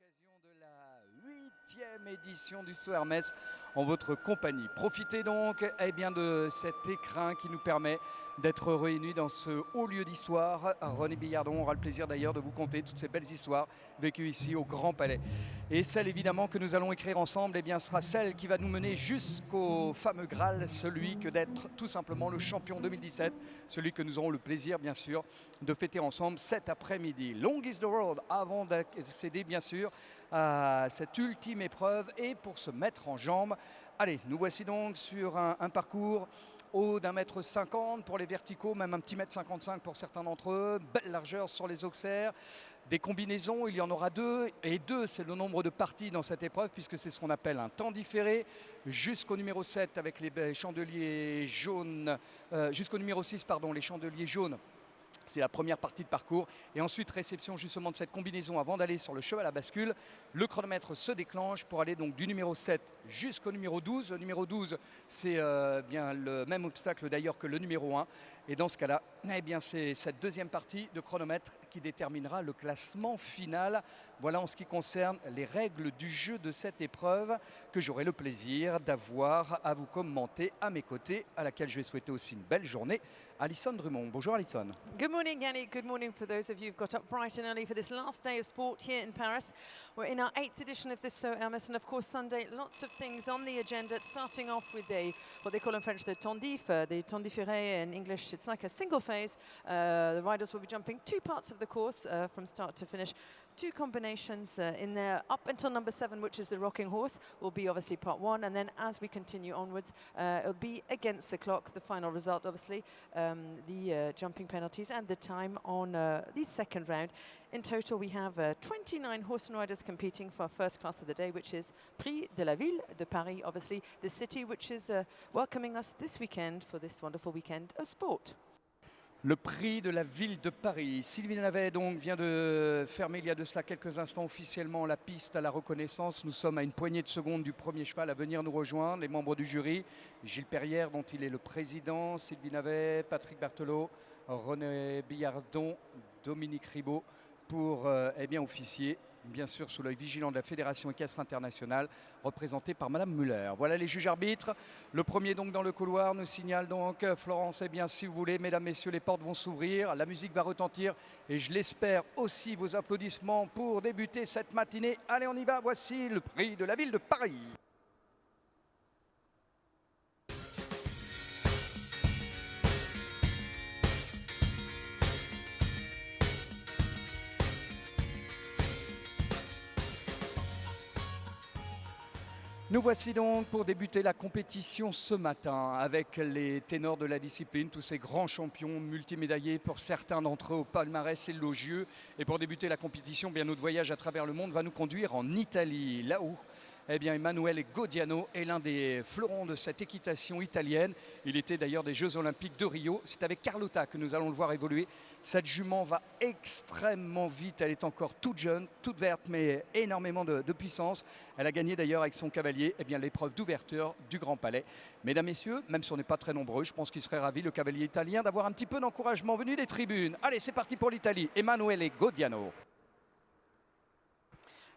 l'occasion de la 8e édition du Saut Hermès en votre compagnie. Profitez donc de cet écrin qui nous permet d'être réunis dans ce haut lieu d'histoire. René Billardon aura le plaisir d'ailleurs de vous conter toutes ces belles histoires vécues ici au Grand Palais. Et celle évidemment que nous allons écrire ensemble sera celle qui va nous mener jusqu'au fameux Graal, celui que d'être tout simplement le champion 2017, celui que nous aurons le plaisir bien sûr de fêter ensemble cet après-midi. Long is the road avant d'accéder bien sûr à cette ultime épreuve et pour se mettre en jambes. Allez, nous voici donc sur un parcours haut d'1,50 m pour les verticaux, même un petit 1,55 m pour certains d'entre eux. Belle largeur sur les auxerres. Des combinaisons, il y en aura deux. Et 2, c'est le nombre de parties dans cette épreuve, puisque c'est ce qu'on appelle un temps différé. Jusqu'au numéro 7 avec les chandeliers jaunes. Jusqu'au numéro 6, pardon, les chandeliers jaunes. C'est la première partie de parcours. Et ensuite, réception justement de cette combinaison avant d'aller sur le cheval à bascule. Le chronomètre se déclenche pour aller donc du numéro 7 jusqu'au numéro 12. Le numéro 12, c'est bien le même obstacle d'ailleurs que le numéro 1. Et dans ce cas-là, c'est cette deuxième partie de chronomètre qui déterminera le classement final. Voilà en ce qui concerne les règles du jeu de cette épreuve que j'aurai le plaisir d'avoir à vous commenter à mes côtés, à laquelle je vais souhaiter aussi une belle journée. Alison Drummond. Bonjour Alison. Good morning, Yannick. Good morning for those of you who've got up bright and early for this last day of sport here in Paris. We're in our 8th edition of this Saut Hermès, and of course Sunday, lots of things on the agenda, starting off with what they call in French the tandif, the tandiféré in English. It's like a single phase. The riders will be jumping 2 parts of the course from start to finish. 2 combinations in there up until number 7, which is the rocking horse, will be obviously part 1, and then as we continue onwards, it'll be against the clock, the final result obviously, the jumping penalties and the time on the second round. In total we have 29 horse and riders competing for first class of the day, which is Prix de la Ville de Paris, obviously the city which is welcoming us this weekend for this wonderful weekend of sport. Le prix de la ville de Paris. Sylvie Navet donc vient de fermer il y a de cela quelques instants officiellement la piste à la reconnaissance. Nous sommes à une poignée de secondes du premier cheval à venir nous rejoindre. Les membres du jury, Gilles Perrière dont il est le président, Sylvie Navet, Patrick Berthelot, René Billardon, Dominique Ribaud pour officier, bien sûr sous l'œil vigilant de la Fédération équestre internationale, représentée par Madame Muller. Voilà les juges arbitres. Le premier donc dans le couloir nous signale donc Florence, si vous voulez, mesdames, messieurs, les portes vont s'ouvrir, la musique va retentir et je l'espère aussi vos applaudissements pour débuter cette matinée. Allez, on y va, voici le prix de la ville de Paris. Nous voici donc pour débuter la compétition ce matin avec les ténors de la discipline, tous ces grands champions multimédaillés pour certains d'entre eux au palmarès élogieux. Et pour débuter la compétition, notre voyage à travers le monde va nous conduire en Italie, là où Emanuele Godiano est l'un des fleurons de cette équitation italienne. Il était d'ailleurs des Jeux Olympiques de Rio. C'est avec Carlotta que nous allons le voir évoluer. Cette jument va extrêmement vite. Elle est encore toute jeune, toute verte, mais énormément de puissance. Elle a gagné d'ailleurs avec son cavalier l'épreuve d'ouverture du Grand Palais. Mesdames, messieurs, même si on n'est pas très nombreux, je pense qu'il serait ravi, le cavalier italien, d'avoir un petit peu d'encouragement venu des tribunes. Allez, c'est parti pour l'Italie. Emanuele Godiano.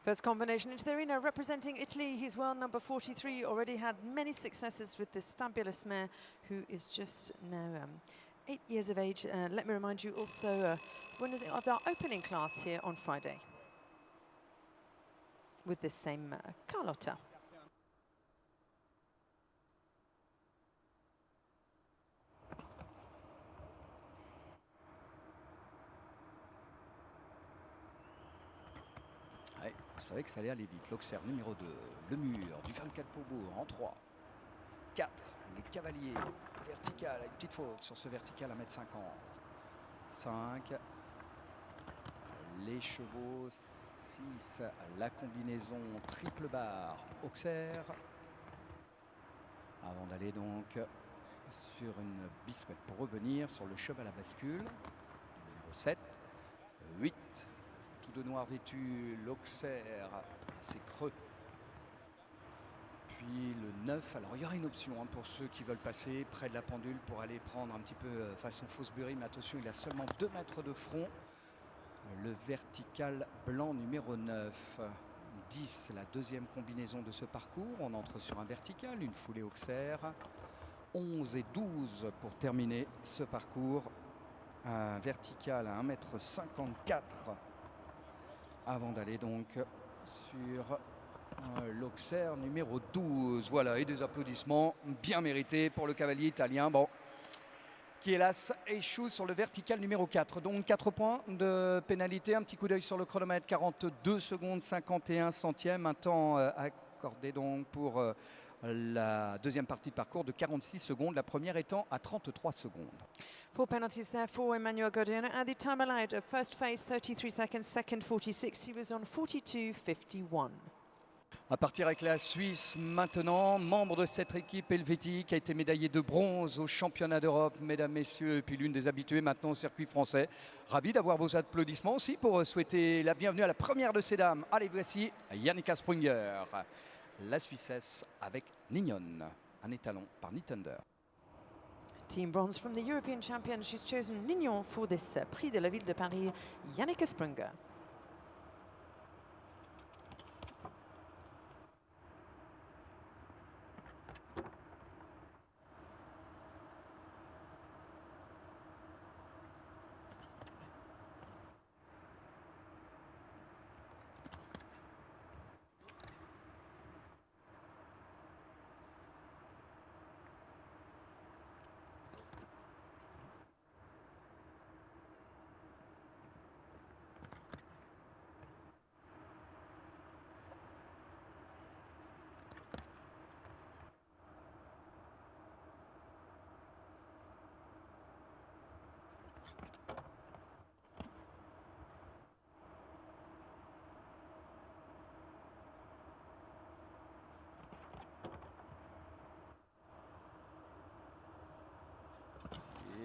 First combination into the arena, representing Italy. He's well number 43, already had many successes with this fabulous mare who is just now 8 years of age. Let me remind you also, winners of our opening class here on Friday with this same Carlotta. Ouais, vous savez que ça allait aller vite. L'Auxerre numéro 2, le mur du 24 Pourbourg en 3. 4, les cavaliers, vertical, une petite faute sur ce vertical à 1,50 m. 5, les chevaux, 6, la combinaison triple barre, Auxerre. Avant d'aller donc sur une bisouette pour revenir sur le cheval à bascule. Numéro 7, 8. Tout de noir vêtu, l'Auxerre, c'est creux. Puis le 9, alors il y aura une option pour ceux qui veulent passer près de la pendule pour aller prendre un petit peu façon Fosbury, mais attention, il a seulement 2 mètres de front. Le vertical blanc numéro 9. 10, la deuxième combinaison de ce parcours. On entre sur un vertical, une foulée Auxerre. 11 et 12 pour terminer ce parcours. Un vertical à 1,54 m avant d'aller donc sur l'Auxerre numéro 12. Voilà, et des applaudissements bien mérités pour le cavalier italien. Bon, qui hélas échoue sur le vertical numéro 4. Donc 4 points de pénalité. Un petit coup d'œil sur le chronomètre, 42 secondes 51 centièmes. Un temps accordé donc pour la deuxième partie de parcours de 46 secondes, la première étant à 33 secondes. 4 penalties there for Emmanuel Godiano. And the time allowed, first phase 33 seconds, second 46. He was on 42.51. À partir avec la Suisse maintenant, membre de cette équipe helvétique, a été médaillé de bronze au championnat d'Europe, mesdames, messieurs, et puis l'une des habituées maintenant au circuit français. Ravi d'avoir vos applaudissements aussi pour souhaiter la bienvenue à la première de ces dames. Allez, voici Jannica Sprunger, la Suissesse avec Nignon, un étalon par Nintendo. Team bronze from the European champion. She's chosen Nignon for this Prix de la Ville de Paris, Jannica Sprunger.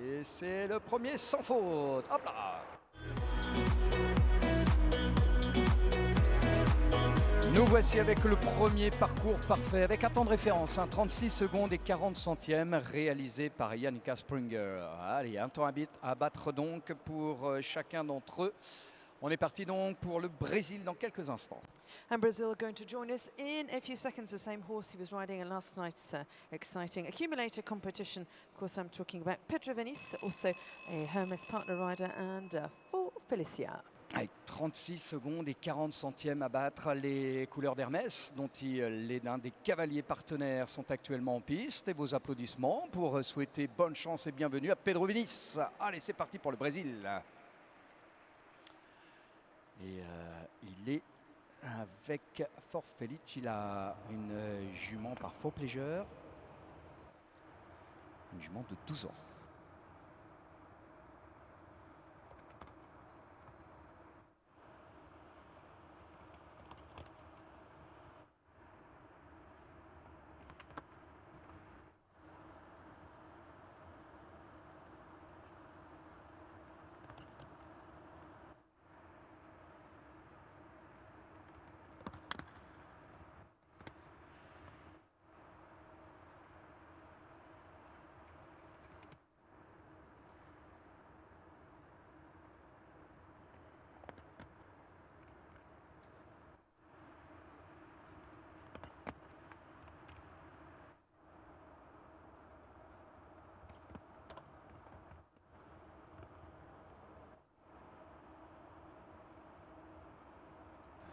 Et c'est le premier sans faute. Hop là! Nous voici avec le premier parcours parfait, avec un temps de référence, 36 secondes et 40 centièmes, réalisé par Jannica Sprunger. Allez, un temps à battre donc pour chacun d'entre eux. On est parti donc pour le Brésil dans quelques instants. And Brazil are going to join us in a few seconds. The same horse he was riding in last night's exciting accumulator competition. Of course, I'm talking about Pedro Vinícius, also a Hermes partner rider, and for Felicia. Avec 36 secondes et 40 centièmes à battre, les couleurs d'Hermès, dont les d'un des cavaliers partenaires sont actuellement en piste. Et vos applaudissements pour souhaiter bonne chance et bienvenue à Pedro Vinícius. Allez, c'est parti pour le Brésil. Et il est avec Fort Felice. Il a une jument par Faux Pleasure. Une jument de 12 ans.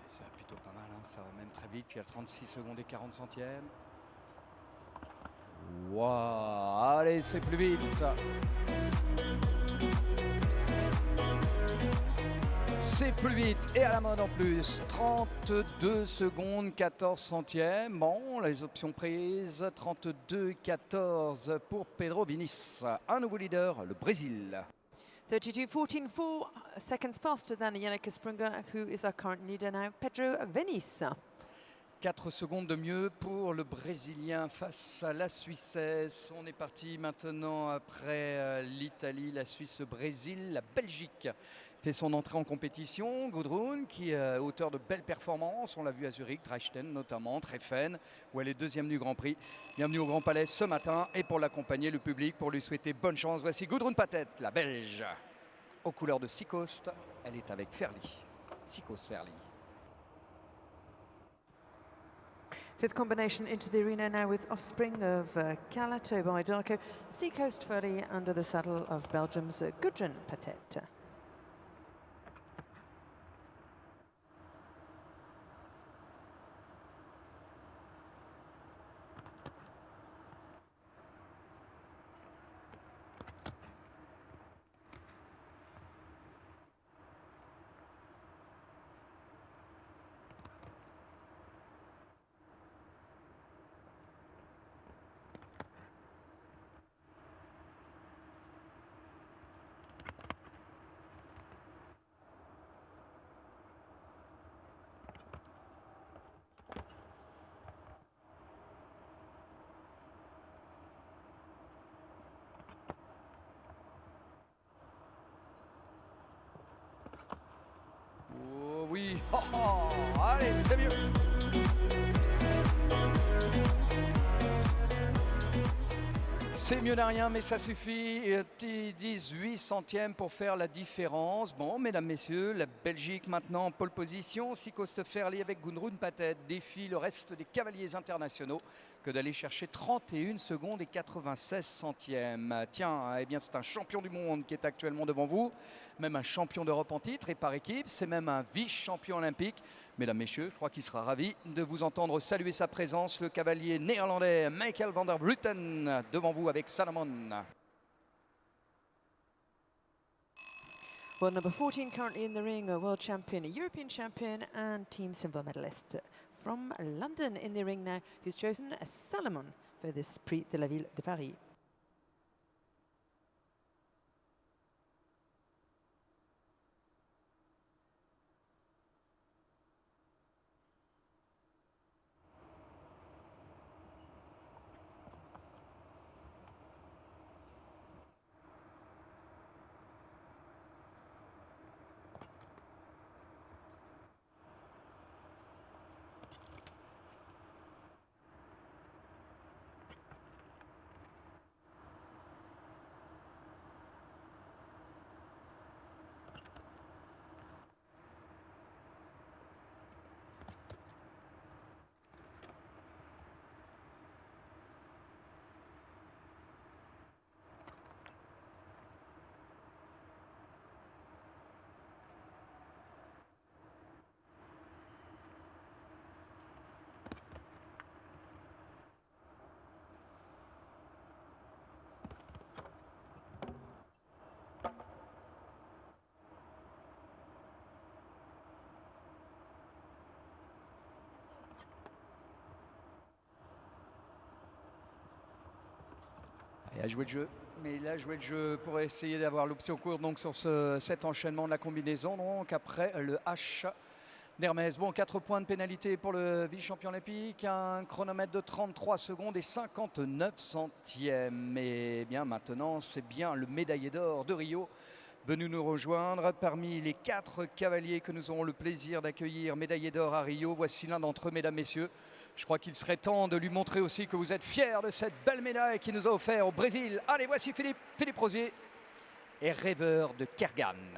C'est plutôt pas mal, hein. Ça va même très vite. Il y a 36 secondes et 40 centièmes. Waouh, allez, c'est plus vite. C'est plus vite et à la mode en plus. 32 secondes 14 centièmes. Bon, les options prises. 32-14 pour Pedro Vinícius. Un nouveau leader, le Brésil. 32.14, 4 seconds faster than Jannica Sprunger, who is our current leader now, Pedro Vinícius. 4 secondes de mieux pour le Brésilien face à la Suissesse. On est parti maintenant après l'Italie, la Suisse, le Brésil, la Belgique fait son entrée en compétition. Gudrun qui est auteur de belles performances. On l'a vu à Zurich, Dresden notamment, Treffen, où elle est deuxième du Grand Prix. Bienvenue au Grand Palais ce matin et pour l'accompagner, le public, pour lui souhaiter bonne chance. Voici Gudrun Pathet, la Belge, aux couleurs de Seacoast. Elle est avec Ferly, Seacoast Ferly. Fifth combination into the arena now with offspring of Calato by Darko, Seacoast Ferry under the saddle of Belgium's Gudrun Patet. Oh oui, oh, oh, allez, c'est mieux. C'est mieux d'un rien, mais ça suffit. Un petit 18 centièmes pour faire la différence. Bon, mesdames, messieurs, la Belgique maintenant en pole position. Seacoast Ferry avec Gudrun Patet défie le reste des cavaliers internationaux que d'aller chercher 31 secondes et 96 centièmes. Tiens, eh bien, c'est un champion du monde qui est actuellement devant vous, même un champion d'Europe en titre et par équipe. C'est même un vice-champion olympique. Mesdames, messieurs, je crois qu'il sera ravi de vous entendre saluer sa présence, le cavalier néerlandais Michael van der Vleuten, devant vous avec Salomon. Well, number 14 currently in the ring, a world champion, a European champion and team silver medalist from London in the ring now, who's chosen as Salomon for this Prix de la Ville de Paris. Il a joué le jeu, mais il a joué le jeu pour essayer d'avoir l'option courte donc sur cet enchaînement de la combinaison. Donc après le H d'Hermès. Bon, 4 points de pénalité pour le vice-champion olympique, un chronomètre de 33 secondes et 59 centièmes. Et bien maintenant, c'est bien le médaillé d'or de Rio venu nous rejoindre. Parmi les 4 cavaliers que nous aurons le plaisir d'accueillir médaillé d'or à Rio, voici l'un d'entre eux, mesdames, messieurs. Je crois qu'il serait temps de lui montrer aussi que vous êtes fiers de cette belle médaille qu'il nous a offert au Brésil. Allez, voici Philippe Rosier et rêveur de Kerguelen.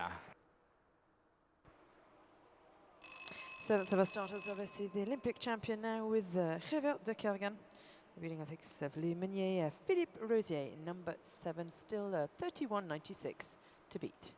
Seventh of our starters, obviously the Olympic champion now with Rêveur de Kerguelen. Reading of Xavier Meunier, Philippe Rosier, number 7, still 31.96 to beat.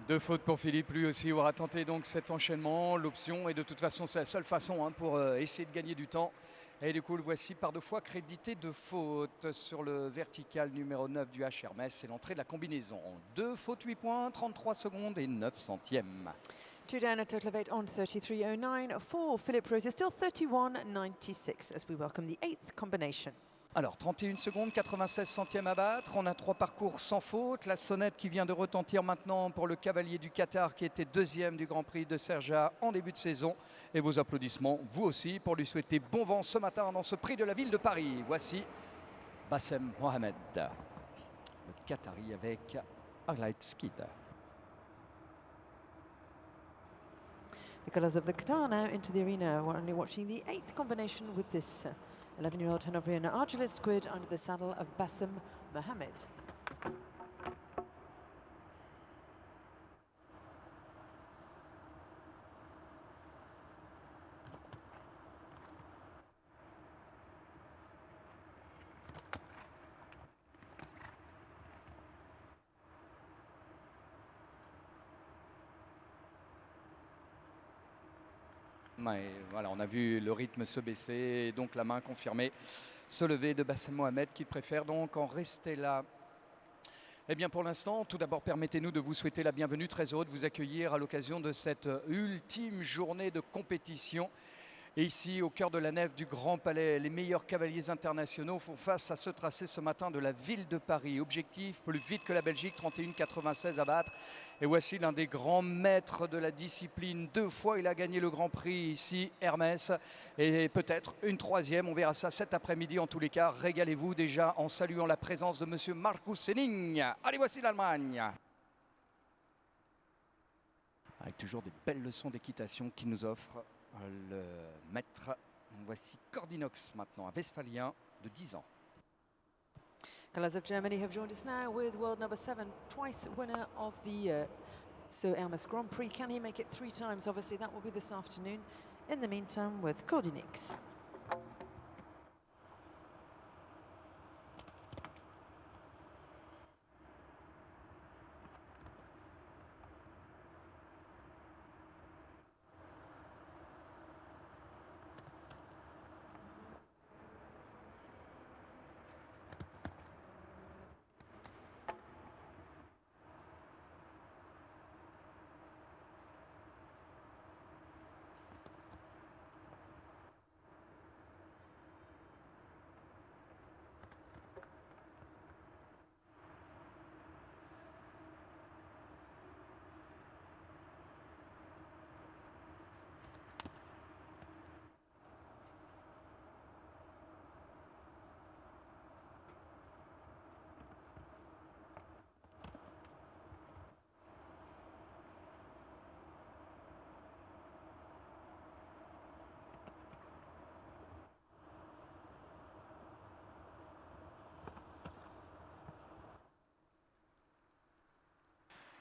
Deux fautes pour Philippe, lui aussi aura tenté donc cet enchaînement. L'option, et de toute façon c'est la seule façon pour essayer de gagner du temps. Et du coup le voici par deux fois crédité de faute sur le vertical numéro 9 du H Hermès. C'est l'entrée de la combinaison. Deux fautes, 8 points, 33 secondes et 9 centièmes. Two down, a total of 8 on 33.09 for Philip Rose. Still 31.96 as we welcome the 8th combination. Alors 31 secondes, 96 centièmes à battre. On a 3 parcours sans faute. La sonnette qui vient de retentir maintenant pour le cavalier du Qatar qui était deuxième du Grand Prix de Sherjah en début de saison. Et vos applaudissements, vous aussi, pour lui souhaiter bon vent ce matin dans ce prix de la ville de Paris. Voici Bassem Mohamed, le Qatari avec Highlight Skid. The colours of the Qatar now into the arena. We're only watching the 8th combination with this 11-year-old Hanoverian Argilet Squid under the saddle of Bassem Mohamed. Ouais, voilà, on a vu le rythme se baisser et donc la main confirmée se lever de Bassem Mohamed qui préfère donc en rester là. Eh bien pour l'instant, tout d'abord permettez-nous de vous souhaiter la bienvenue, très heureux de vous accueillir à l'occasion de cette ultime journée de compétition. Et ici, au cœur de la nef du Grand Palais, les meilleurs cavaliers internationaux font face à ce tracé ce matin de la ville de Paris. Objectif, plus vite que la Belgique, 31,96 à battre. Et voici l'un des grands maîtres de la discipline. 2 fois, il a gagné le Grand Prix ici, Hermès. Et peut-être une troisième, on verra ça cet après-midi. En tous les cas, régalez-vous déjà en saluant la présence de monsieur Markus Henning. Allez, voici l'Allemagne. Avec toujours des belles leçons d'équitation qu'il nous offre le maître. Voici Cordinox maintenant, un Westphalien de 10 ans. Colours of Germany have joined us now with world number 7, twice winner of the So Hermès Grand Prix. Can he make it 3 times? Obviously that will be this afternoon. In the meantime with Cordinix.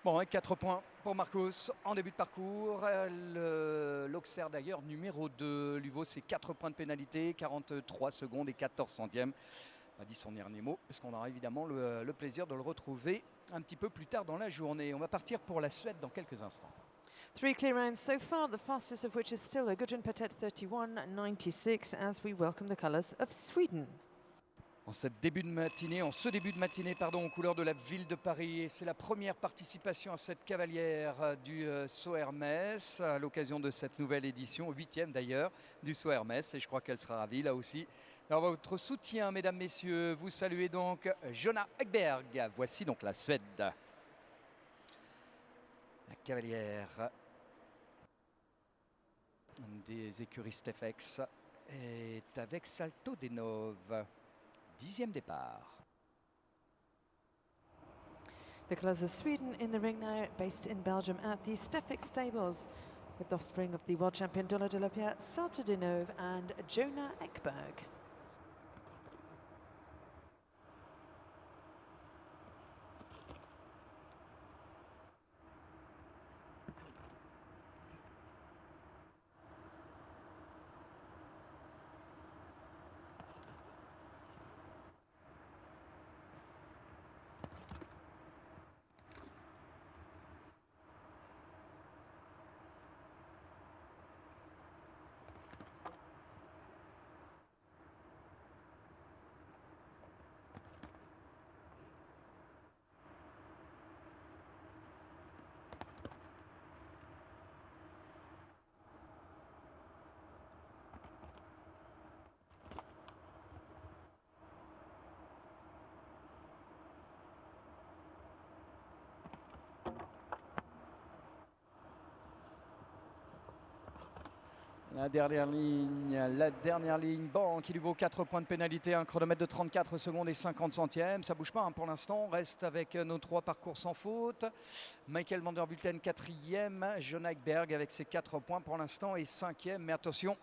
Bon, 4 points pour Marcus en début de parcours. L'Auxerre d'ailleurs numéro 2 lui vaut ses 4 points de pénalité, 43 secondes et 14 centièmes. Pas dit son dernier mot, parce qu'on aura évidemment le plaisir de le retrouver un petit peu plus tard dans la journée. On va partir pour la Suède dans quelques instants. 3 clear rounds so far, the fastest of which is still a Gudrun Patet 31.96 as we welcome the colours of Sweden. En ce début de matinée, aux couleurs de la ville de Paris. Et c'est la première participation à cette cavalière du Saut Hermès à l'occasion de cette nouvelle édition, 8e d'ailleurs, du Saut Hermès. Et je crois qu'elle sera ravie là aussi. Alors votre soutien, mesdames, messieurs, vous saluez donc Jonna Ekberg. Voici donc la Suède. La cavalière des écuries Stefex est avec Salto Denov. 10e départ. The colours of Sweden in the ring now, based in Belgium at the Stefik Stables, with the offspring of the world champion Dola de la Pierre, Salto Denov and Jonna Ekberg. La dernière ligne, bon, qui lui vaut 4 points de pénalité, un chronomètre de 34 secondes et 50 centièmes. Ça bouge pas hein, pour l'instant, on reste avec nos 3 parcours sans faute. Michael van der Vulten 4e, John Ekberg avec ses 4 points pour l'instant est 5e. Mais attention,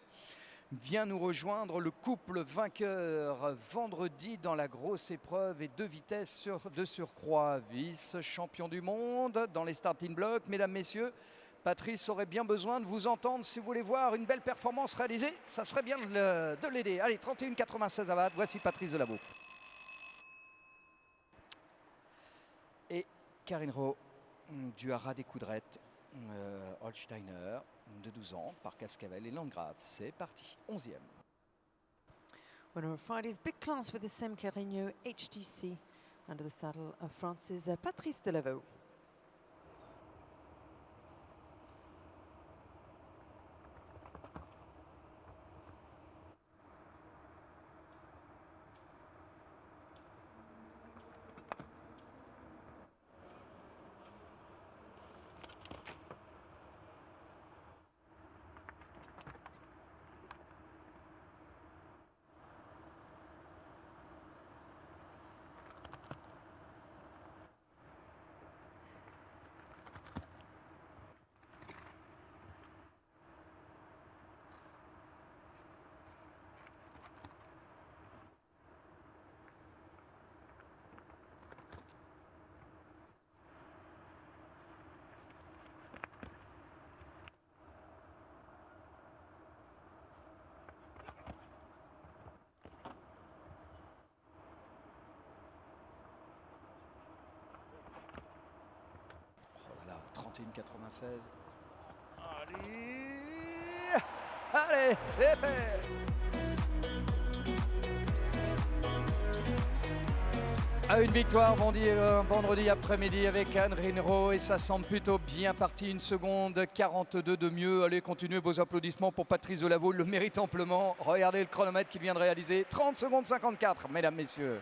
vient nous rejoindre le couple vainqueur vendredi dans la grosse épreuve et 2 vitesses de surcroît. Vice-champion du monde dans les starting blocks, mesdames, messieurs. Patrice aurait bien besoin de vous entendre si vous voulez voir une belle performance réalisée. Ça serait bien de l'aider. Allez, 31,96 à battre. Voici Patrice Delaveau. Et Karine Rowe du Haras des Coudrettes, Holsteiner de 12 ans, par Cascavel et Landgrave. C'est parti, 11e. Winner of Friday's big class with the Sem Carigno HTC. Under the saddle of France's Patrice Delaveau. Oh là là, 31,96. Allez, c'est fait. À une victoire vendredi après-midi avec Anne Rinro et ça semble plutôt bien parti. 1 seconde 42 de mieux. Allez, continuez vos applaudissements pour Patrice Delaveau, il le mérite amplement. Regardez le chronomètre qu'il vient de réaliser. 30 secondes 54, mesdames, messieurs.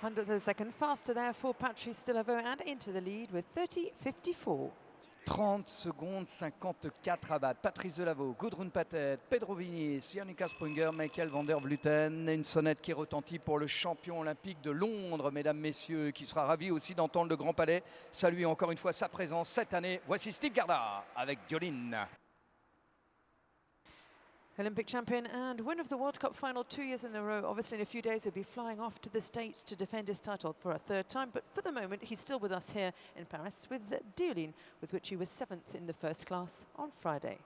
100th second faster there for Patrice Delaveau and into the lead with 30.54. 30 secondes 54 à battre. Patrice Delaveau, Gudrun Pathet, Pedro Viñes, Jannica Sprunger, Michael van der Vleuten. Une sonnette qui retentit pour le champion olympique de Londres, mesdames, messieurs, qui sera ravi aussi d'entendre le Grand Palais saluer encore une fois sa présence cette année. Voici Steve Garda avec Diolin. Olympic champion and winner of the World Cup final 2 years in a row. Obviously in a few days he'll be flying off to the States to defend his title for a 3rd time. But for the moment he's still with us here in Paris with Diolin, with which he was 7th in the first class on Friday.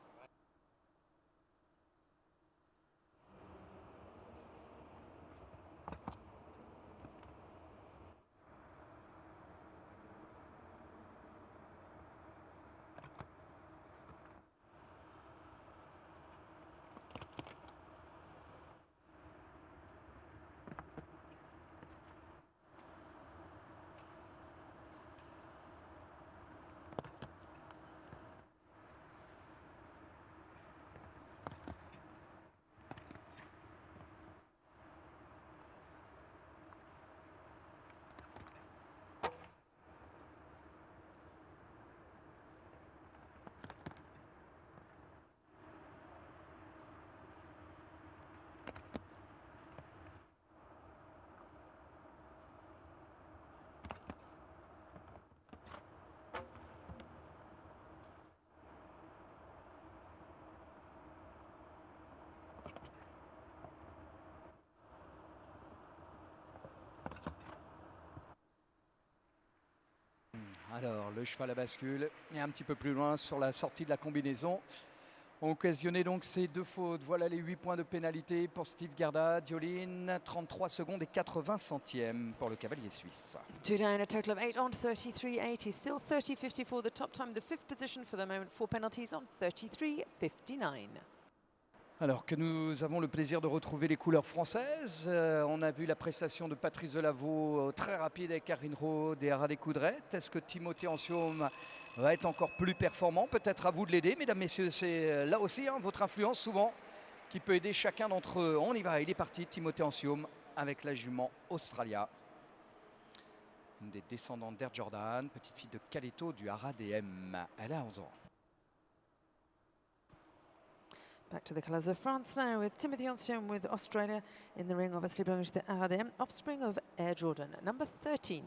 Alors, le cheval à bascule est un petit peu plus loin sur la sortie de la combinaison. On occasionnait donc ces 2 fautes. Voilà les 8 points de pénalité pour Steve Garda. Diolin, 33 secondes et 80 centièmes pour le cavalier suisse. 2 down, a total of 8 on 33.80. Still 30.54, the top time, the 5th position for the moment. 4 penalties on 33.59. Alors que nous avons le plaisir de retrouver les couleurs françaises, on a vu la prestation de Patrice Delaveau très rapide avec Karine Rowe des Haras des Coudrettes. Est-ce que Timothée Anciaume va être encore plus performant? Peut-être à vous de l'aider, mesdames, messieurs. C'est là aussi votre influence souvent qui peut aider chacun d'entre eux. On y va, il est parti, Timothée Anciaume avec la jument Australia. Une des descendantes d'Air Jordan, petite fille de Caleto du Haras DM. Elle a 11 ans. Back to the colours of France now with Timothy Ancien with Australia in the ring, obviously belonging to the RDM, offspring of Air Jordan, number 13.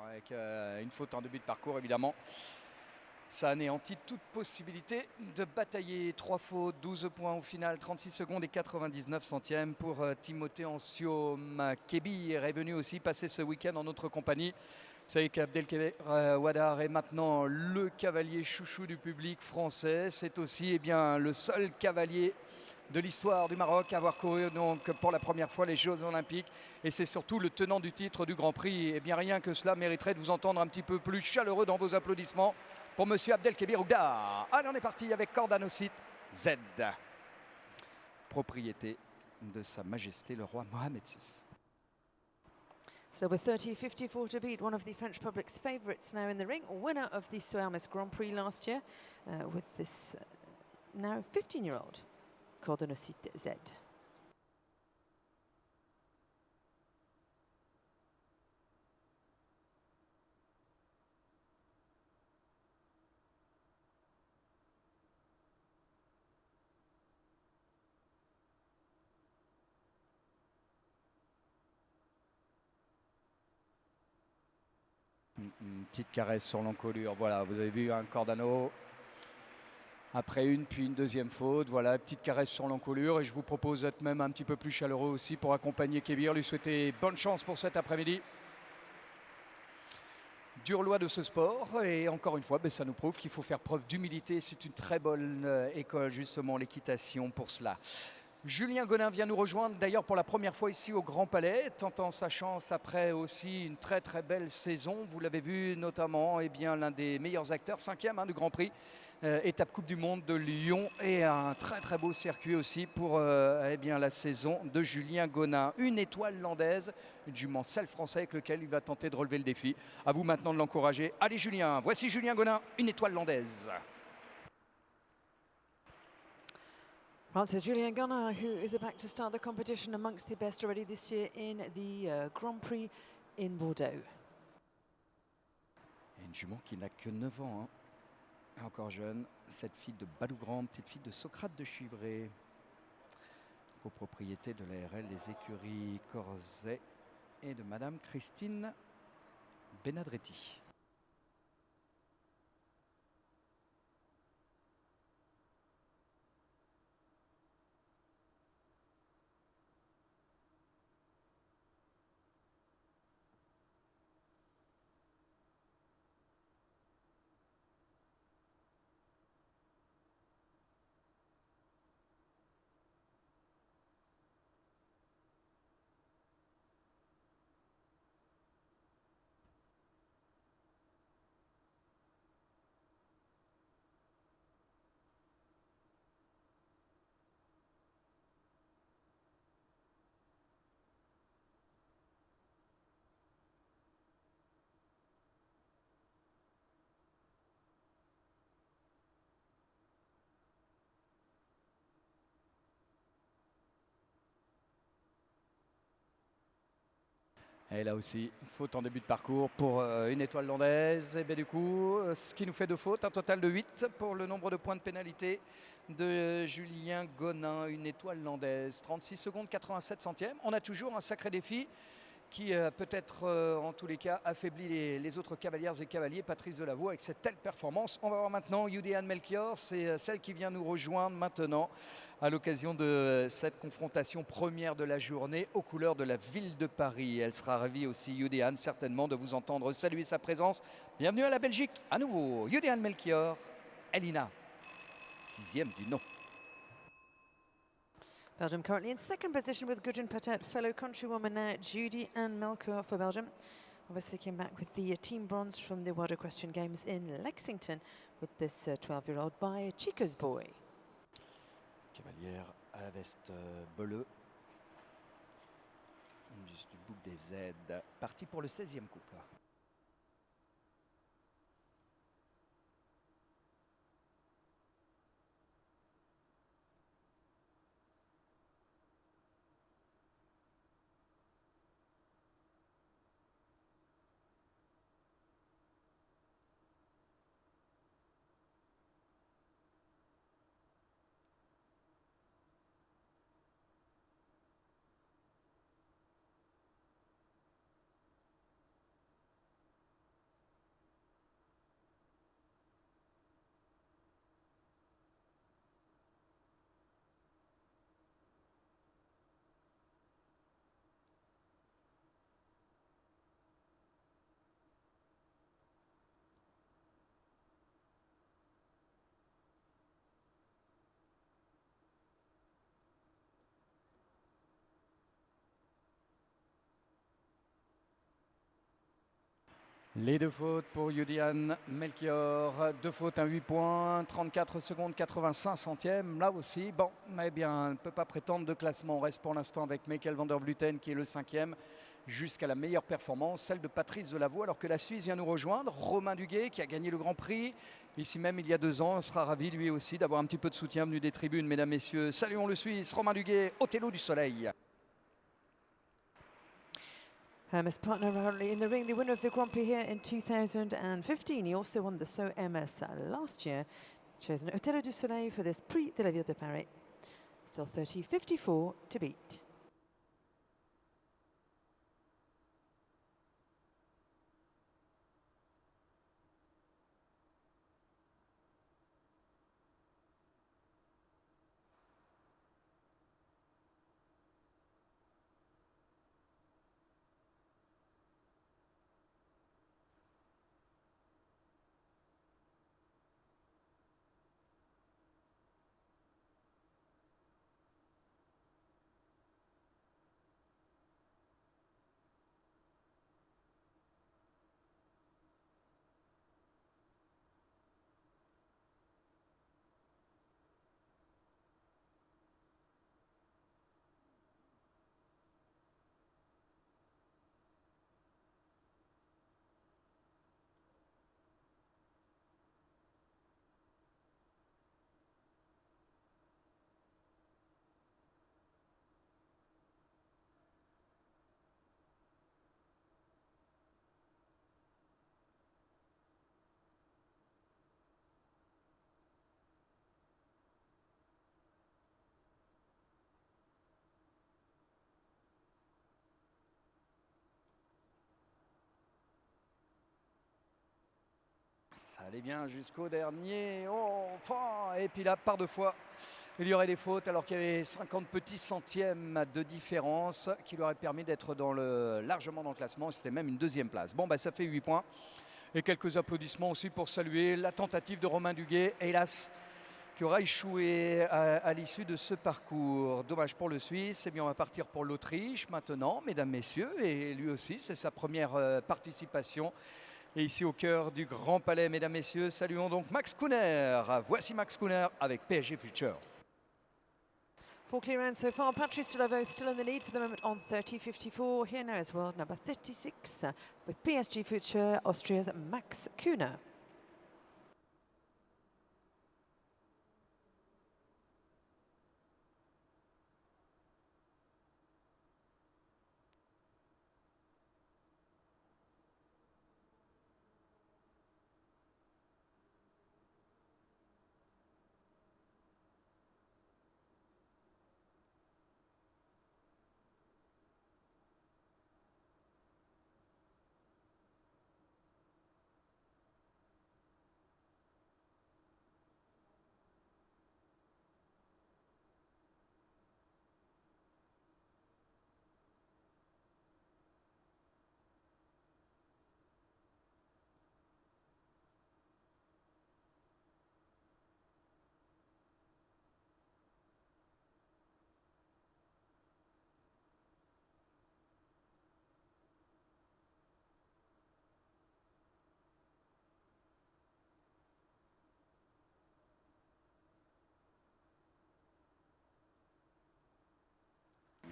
Avec une faute en début de parcours, évidemment, ça anéantit toute possibilité de batailler. 3 fautes, 12 points au final, 36 secondes et 99 centièmes pour Timothée Anciom. Kébir est venu aussi passer ce week-end en notre compagnie. Vous savez qu'Abdelkader Ouaddar est maintenant le cavalier chouchou du public français. C'est aussi le seul cavalier de l'histoire du Maroc à avoir couru donc pour la première fois les Jeux Olympiques, et c'est surtout le tenant du titre du Grand Prix. Et bien rien que cela mériterait de vous entendre un petit peu plus chaleureux dans vos applaudissements pour monsieur Abdelkader Ouaddar. Allez, on est parti avec Cordanocyte Z, propriété de Sa Majesté le roi Mohamed VI. So with 30.54 to beat, one of the French public's favourites now in the ring, winner of the Sohermes Grand Prix last year, with this now 15-year-old Cordanocyte Z. Une petite caresse sur l'encolure. Voilà, vous avez vu un Cordano. Après une, puis une deuxième faute. Voilà, petite caresse sur l'encolure. Et je vous propose d'être même un petit peu plus chaleureux aussi pour accompagner Kébir, lui souhaiter bonne chance pour cet après-midi. Dure loi de ce sport. Et encore une fois, ça nous prouve qu'il faut faire preuve d'humilité. C'est une très bonne école, justement, l'équitation pour cela. Julien Gonin vient nous rejoindre d'ailleurs pour la première fois ici au Grand Palais, tentant sa chance après aussi une très très belle saison. Vous l'avez vu notamment, l'un des meilleurs acteurs, 5e du Grand Prix, étape Coupe du Monde de Lyon, et un très très beau circuit aussi pour la saison de Julien Gonin. Une étoile landaise, une jument selle français avec lequel il va tenter de relever le défi. À vous maintenant de l'encourager. Allez Julien, voici Julien Gonin, une étoile landaise. France's Julien Gonin, who is about to start the competition amongst the best already this year in the Grand Prix in Bordeaux. Et une jument qui n'a que 9 ans, encore jeune, cette fille de Balougrande, petite fille de Socrate de Chivray, copropriété de l'ARL des écuries Corzet et de Madame Christine Benadretti. Et là aussi, faute en début de parcours pour une étoile landaise. Et bien du coup, ce qui nous fait 2 fautes, un total de 8 pour le nombre de points de pénalité de Julien Gonin, une étoile landaise. 36 secondes 87 centièmes. On a toujours un sacré défi qui peut-être en tous les cas affaiblit les autres cavalières et cavaliers. Patrice Delaveau avec cette telle performance. On va voir maintenant Yudean Melchior, c'est celle qui vient nous rejoindre maintenant à l'occasion de cette confrontation première de la journée aux couleurs de la ville de Paris. Elle sera ravie aussi, Yudean, certainement de vous entendre saluer sa présence. Bienvenue à la Belgique à nouveau. Yudean Melchior, Elina, 6e du nom. Belgium currently in second position with Gudrun Patet, fellow countrywoman now, Judy Ann Melchior for Belgium. Obviously came back with the team bronze from the World Equestrian Games in Lexington with this 12-year-old by Chico's Boy. Cavalière à la veste bleue. Juste du bouc des Z. Parti pour le 16e couple. Les deux fautes pour Yudean Melchior. Deux fautes, un 8 points, 34 secondes, 85 centièmes. Là aussi, bon, eh bien, elle ne peut pas prétendre de classement. On reste pour l'instant avec Michael van der Vleuten qui est le 5e jusqu'à la meilleure performance, celle de Patrice Delaveau, alors que la Suisse vient nous rejoindre. Romain Duguay qui a gagné le Grand Prix ici même il y a 2 ans. On sera ravi lui aussi d'avoir un petit peu de soutien venu des tribunes, mesdames, messieurs. Saluons le Suisse, Romain Duguay, Othello du Soleil. Hermes partner currently in the ring, the winner of the Grand Prix here in 2015. He also won the So Hermes last year. Chosen Othello du Soleil for this Prix de la Ville de Paris. Still 30.54 to beat. Ça allait bien jusqu'au dernier. Oh, enfin, et puis là, par 2 fois, il y aurait des fautes alors qu'il y avait 50 petits centièmes de différence qui lui auraient permis d'être largement dans le classement. C'était même une 2e place. Bon, bah, ça fait 8 points. Et quelques applaudissements aussi pour saluer la tentative de Romain Duguay, hélas, qui aura échoué à l'issue de ce parcours. Dommage pour le Suisse. Eh bien, on va partir pour l'Autriche maintenant, mesdames, messieurs. Et lui aussi, c'est sa première participation. Et ici au cœur du Grand Palais, mesdames, messieurs, saluons donc Max Kuhner. Voici Max Kuhner avec PSG Future. 4 clear rounds so far. Patrice Delaveau still in the lead for the moment on 30.54. Here now is world number 36 with PSG Future, Austria's Max Kuhner.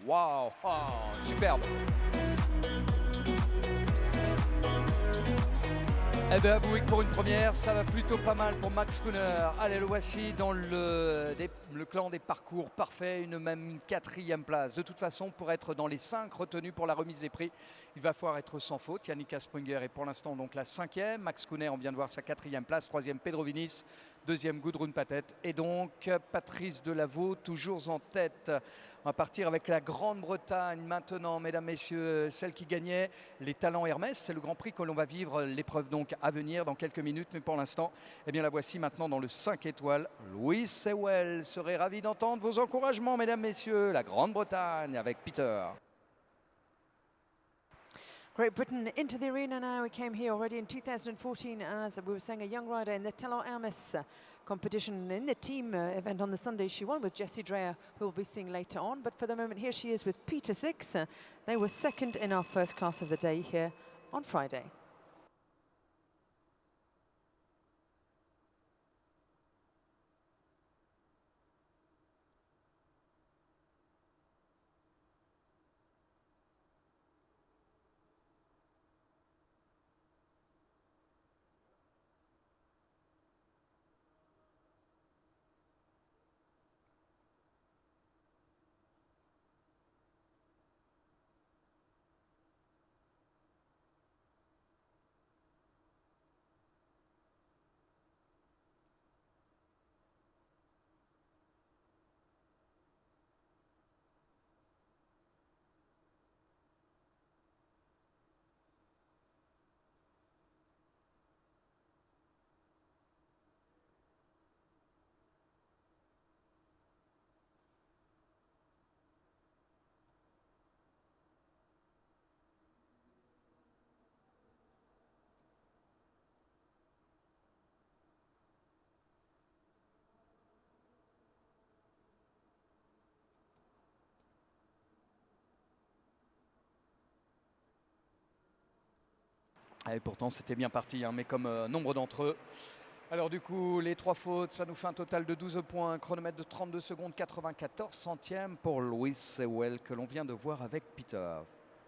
Waouh, oh, superbe. Eh bien, avouez que pour une première, ça va plutôt pas mal pour Max Kühner. Allez, le voici dans le clan des parcours parfaits, même une 4e place. De toute façon, pour être dans les 5 retenus pour la remise des prix, il va falloir être sans faute. Yannicka Sprunger est pour l'instant donc la 5e. Max Kühner, on vient de voir sa 4e place. 3e, Pedro Vinis. 2e, Gudrun Pathet. Et donc, Patrice Delaveau, toujours en tête. On va partir avec la Grande-Bretagne maintenant, mesdames, messieurs, celle qui gagnait les Talents Hermès. C'est le Grand Prix que l'on va vivre, l'épreuve donc à venir dans quelques minutes. Mais pour l'instant, eh bien, la voici maintenant dans le 5 étoiles. Louis Sewell serait ravi d'entendre vos encouragements, mesdames, messieurs. La Grande-Bretagne avec Peter. Great Britain into the arena now. We came here already in 2014 as we were saying a young rider in the Talent Hermes competition in the team event on the Sunday. She won with Jessie Dreyer, who we'll be seeing later on. But for the moment, here she is with Peter Six. They were second in our first class of the day here on Friday. Et pourtant, c'était bien parti, hein, mais comme nombre d'entre eux. Alors du coup, les 3 fautes, ça nous fait un total de 12 points. Chronomètre de 32 secondes, 94 centièmes pour Louis Sewell, que l'on vient de voir avec Peter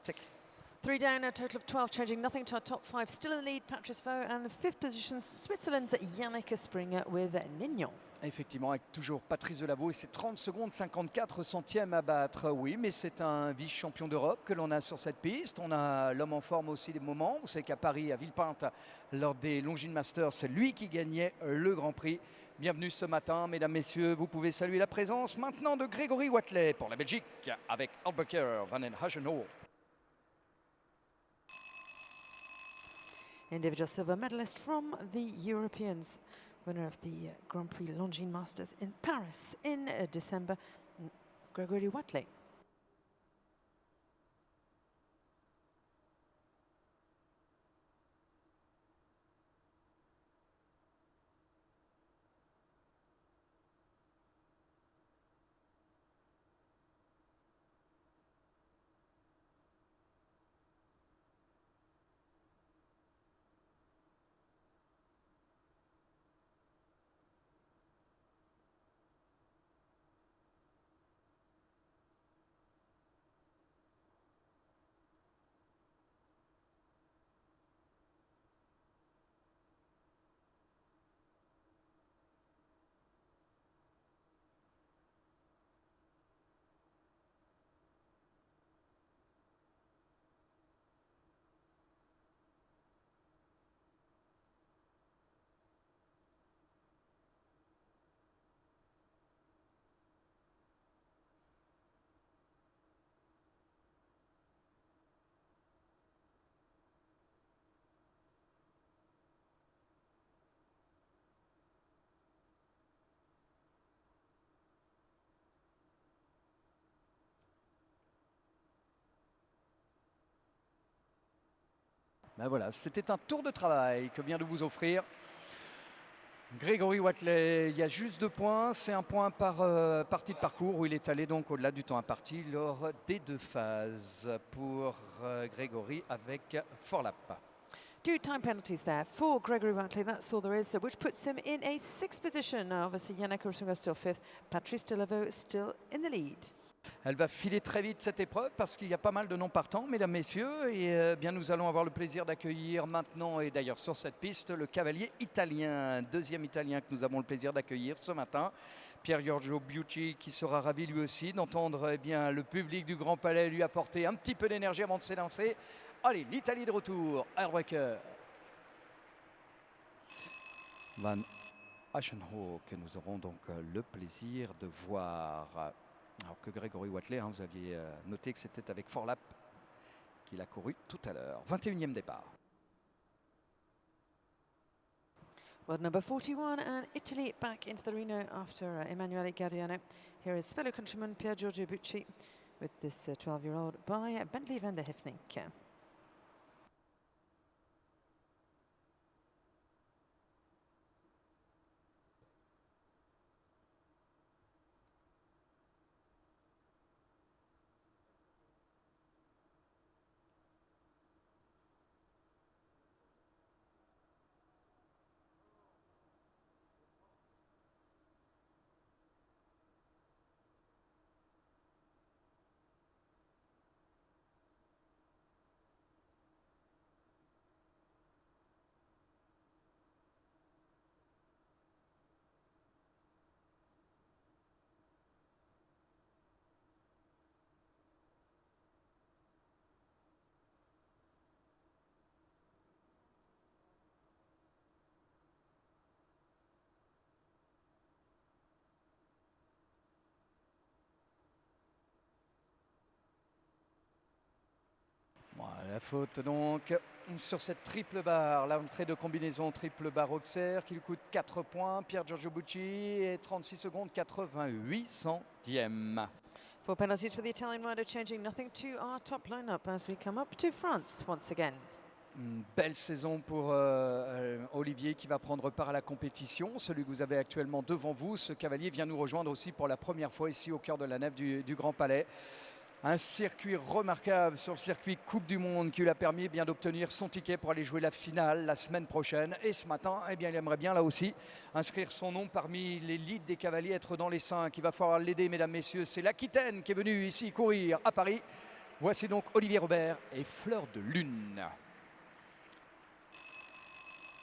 Six. 3 down, a total of 12, changing nothing to our top 5. Still in the lead, Patrice Vaux, and the 5th position, Switzerland's Yannicka Springer with Nignon. Effectivement, avec toujours Patrice Delaveau et ses 30 secondes 54 centièmes à battre. Oui, mais c'est un vice-champion d'Europe que l'on a sur cette piste. On a l'homme en forme aussi des moments. Vous savez qu'à Paris, à Villepinte, lors des Longines Masters, c'est lui qui gagnait le Grand Prix. Bienvenue ce matin, mesdames, messieurs. Vous pouvez saluer la présence maintenant de Grégory Watley pour la Belgique avec Albuquerque Van den Hagenau. Individual silver medalist from the Europeans, winner of the Grand Prix Longines Masters in Paris in December, Grégory Watley. Ben voilà, c'était un tour de travail que vient de vous offrir Grégory Watley. Il y a juste 2 points, c'est un point par partie de parcours où il est allé donc au-delà du temps imparti lors des 2 phases pour Grégory avec Forlap. 2 time penalties there for Grégory Watley, that's all there is, which puts him in a 6th position. Obviously, Yannicka Springer still 5th, Patrice Delaveau still in the lead. Elle va filer très vite cette épreuve parce qu'il y a pas mal de noms partants, mesdames, messieurs. Et bien, nous allons avoir le plaisir d'accueillir maintenant, et d'ailleurs sur cette piste, le cavalier italien, deuxième italien que nous avons le plaisir d'accueillir ce matin. Pier Giorgio Bucci, qui sera ravi lui aussi d'entendre bien, le public du Grand Palais lui apporter un petit peu d'énergie avant de s'élancer. Allez, l'Italie de retour, Airbreaker. Van Aschenhoek, que nous aurons donc le plaisir de voir. Alors que Grégory Watley, vous aviez noté que c'était avec Forlap qu'il a couru tout à l'heure. 21e départ. Well, number 41 and Italy back into the arena after Emanuele Gadiano. Here is fellow countryman Pier Giorgio Bucci with this 12-year-old by Bentley van der Heffnink. La faute donc sur cette triple barre, l'entrée de combinaison triple barre Auxerre qui lui coûte 4 points. Pier Giorgio Bucci et 36 secondes 88 centièmes. 4 penalties for the Italian rider, changing nothing to our top lineup as we come up to France once again. Une belle saison pour Olivier qui va prendre part à la compétition. Celui que vous avez actuellement devant vous, ce cavalier vient nous rejoindre aussi pour la première fois ici au cœur de la nef du Grand Palais. Un circuit remarquable sur le circuit Coupe du Monde qui lui a permis bien d'obtenir son ticket pour aller jouer la finale la semaine prochaine. Et ce matin, il aimerait bien là aussi inscrire son nom parmi l'élite des cavaliers, être dans les 5. Il va falloir l'aider, mesdames, messieurs. C'est l'Aquitaine qui est venue ici courir à Paris. Voici donc Olivier Robert et Fleur de Lune.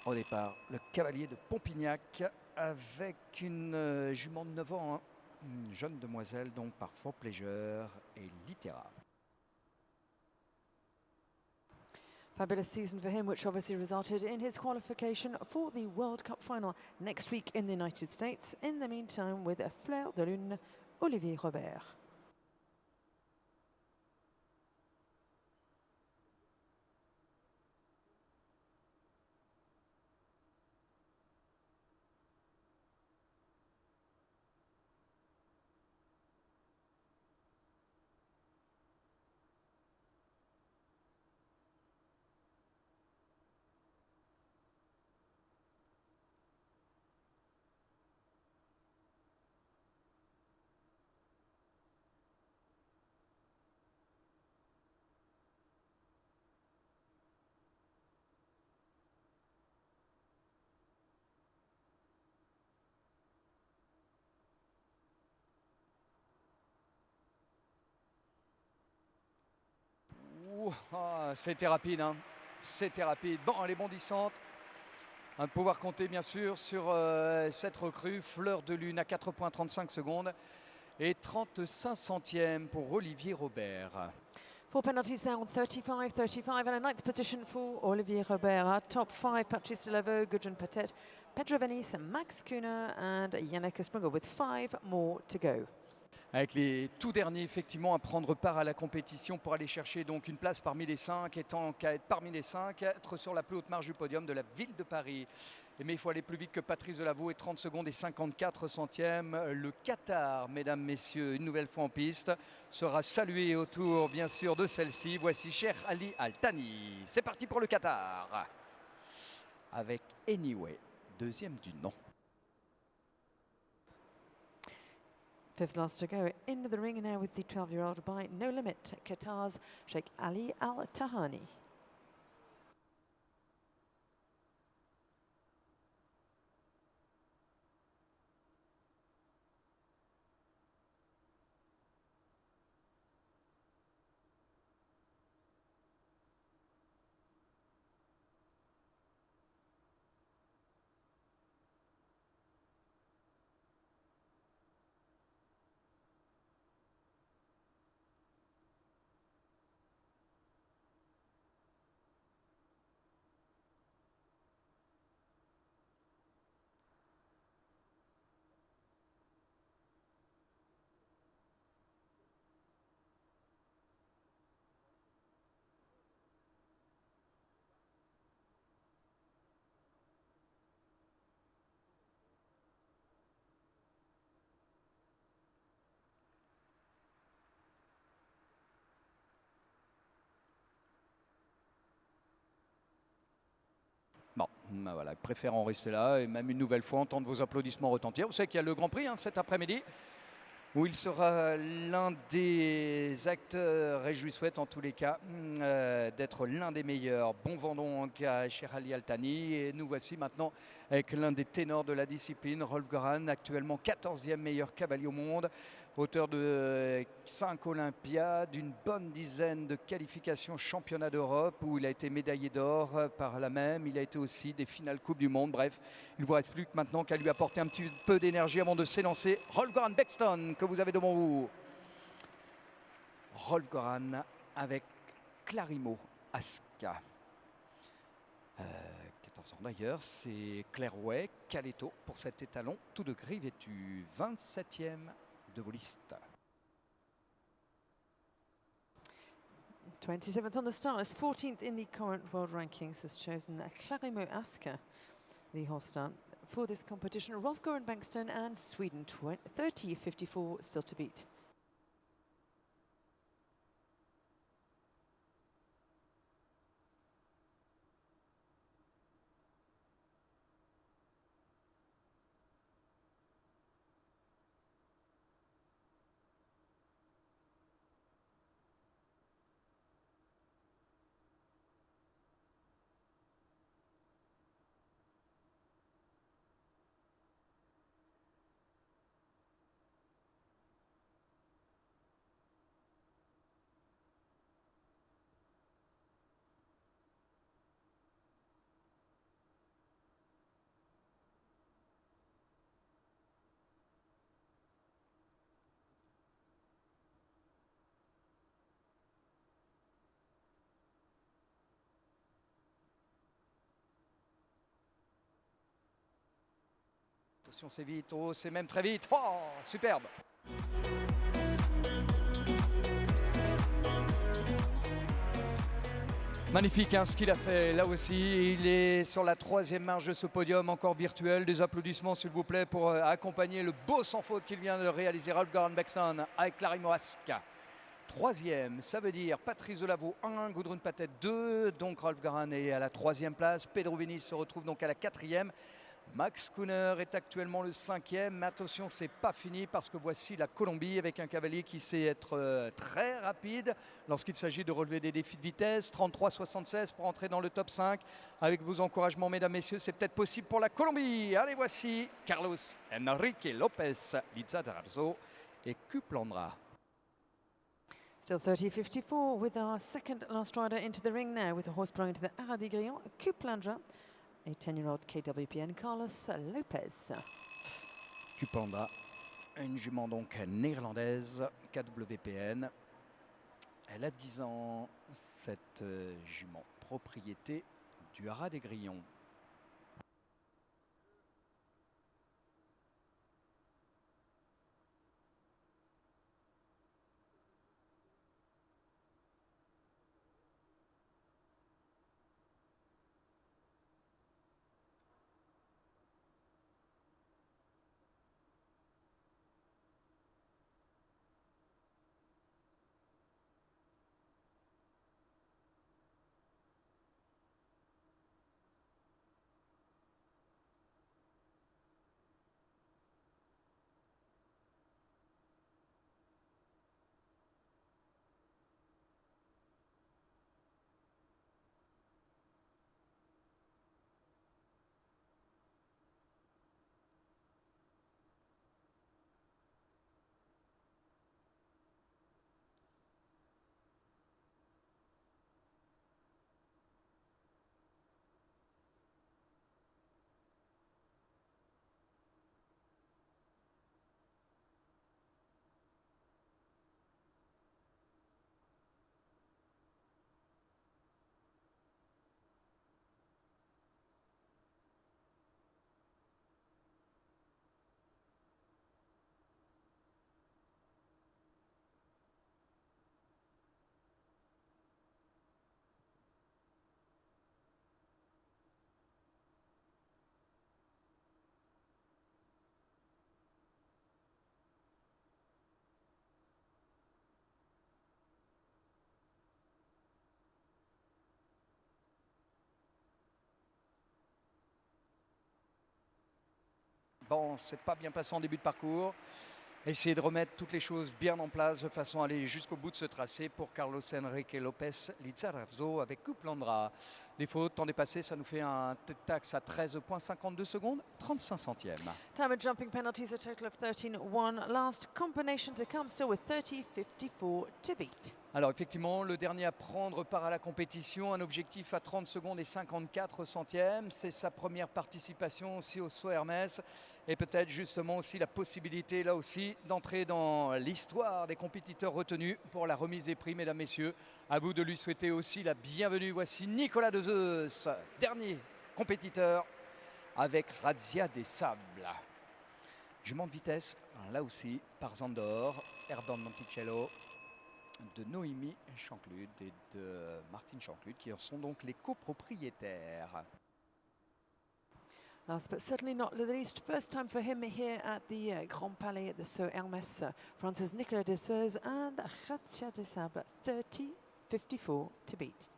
Au départ, le cavalier de Pompignac avec une jument de 9 ans. Une jeune demoiselle donc par For Pleasure et Litera. Fabulous season for him, which obviously resulted in his qualification for the World Cup final next week in the United States. In the meantime, with Fleur de Lune, Olivier Robert. C'était rapide, c'était rapide. Bon, elle est bondissante. On va pouvoir compter bien sûr sur cette recrue. Fleur de Lune à 4,35 secondes et 35 centièmes pour Olivier Robert. 4 penalties now, 35, 35, and a ninth position for Olivier Robert. Our top 5, Patrice Delaveau, Gudrun Patet, Pedro Venice, Max Kuhner and Yannick Sprunger with 5 more to go. Avec les tout derniers effectivement à prendre part à la compétition pour aller chercher donc une place parmi les 5, étant qu'à être parmi les 5, être sur la plus haute marge du podium de la ville de Paris. Mais il faut aller plus vite que Patrice Delaveau et 30 secondes et 54 centièmes. Le Qatar, mesdames, messieurs, une nouvelle fois en piste, sera salué autour bien sûr de celle-ci. Voici Cher Ali Altani. C'est parti pour le Qatar. Avec Anyway, deuxième du nom. 5th last to go into the ring now with the 12-year-old by No Limit, Qatar's Sheikh Ali Al Tahani. Ben voilà, préfère en rester là et même une nouvelle fois entendre vos applaudissements retentir. Vous savez qu'il y a le Grand Prix cet après-midi, où il sera l'un des acteurs, et je lui souhaite en tous les cas d'être l'un des meilleurs. Bon vent donc à Sherali Altani, et nous voici maintenant avec l'un des ténors de la discipline, Rolf Göran, actuellement 14e meilleur cavalier au monde, auteur de 5 Olympiades, d'une bonne dizaine de qualifications championnat d'Europe où il a été médaillé d'or par là même. Il a été aussi des finales Coupe du Monde. Bref, il ne vous reste plus que maintenant qu'à lui apporter un petit peu d'énergie avant de s'élancer. Rolf Göran Bäckström que vous avez devant vous. Rolf Göran avec Clarimo Aska. 14 ans d'ailleurs, c'est Clairway, Caleto pour cet étalon, tout de gris vêtu, 27e de vos listes. 27th on the start, 14th in the current world rankings, has chosen Clarimo Aska, the horse start for this competition. Rolf Göran Bäckström and Sweden, 30.54 still to beat. Attention, c'est vite, oh, c'est même très vite. Oh, superbe. Magnifique ce qu'il a fait là aussi. Il est sur la 3e marche de ce podium encore virtuel. Des applaudissements s'il vous plaît pour accompagner le beau sans faute qu'il vient de réaliser Rolf Göran Bäckström avec Clarimo Aska. 3e, ça veut dire Patrice Delaveau 1, Gudrun Pathet 2, donc Rolf Göran est à la 3e place. Pedro Vinis se retrouve donc à la 4e. Max Kuhner est actuellement le 5e, mais attention, c'est pas fini parce que voici la Colombie avec un cavalier qui sait être très rapide lorsqu'il s'agit de relever des défis de vitesse. 33,76 pour entrer dans le top 5. Avec vos encouragements, mesdames, messieurs, c'est peut-être possible pour la Colombie. Allez, voici Carlos Enrique Lopez, Liza Darzo et Cuplandra. Still 30.54 with our second last rider into the ring now, with the horse belonging to the Haras de Grillon, Cuplandra, a 10-year-old KWPN, Carlos Lopez. Cuplandra, une jument donc néerlandaise, KWPN. Elle a 10 ans, cette jument, propriété du Haras des Grillons. Bon, c'est pas bien passé en début de parcours. Essayer de remettre toutes les choses bien en place de façon à aller jusqu'au bout de ce tracé pour Carlos Enrique Lopez Lizarazo avec Kuplandra. Les fautes, temps dépassé, ça nous fait un tax à 13,52 secondes, 35 centièmes. Time of jumping penalties, a total of 13.1. Last combination to come, still with 30.54 to beat. Alors effectivement, le dernier à prendre part à la compétition, un objectif à 30 secondes et 54 centièmes. C'est sa première participation aussi au Saut Hermès et peut-être justement aussi la possibilité là aussi d'entrer dans l'histoire des compétiteurs retenus pour la remise des prix, mesdames, messieurs. À vous de lui souhaiter aussi la bienvenue. Voici Nicolas De Zeus, dernier compétiteur avec Razia des Sables. Jument de vitesse, là aussi, par Zandor, Herborn Monticello, de Noémie Chanclude et de Martine Chanclude, qui en sont donc les copropriétaires. Last but certainly not the least, first time for him here at the Grand Palais at the Saut Hermès. France's Nicolas De Zeus and Razia des Sables, 30.54 to beat.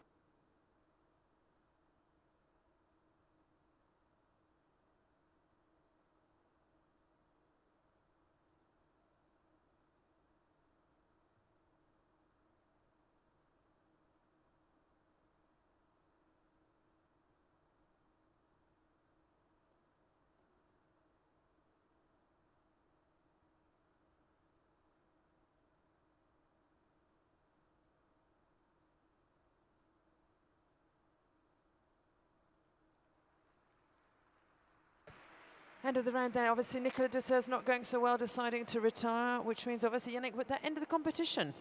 End of the round there, obviously Nicolas De Zeus not going so well, deciding to retire, which means obviously Yannick with that end of the competition.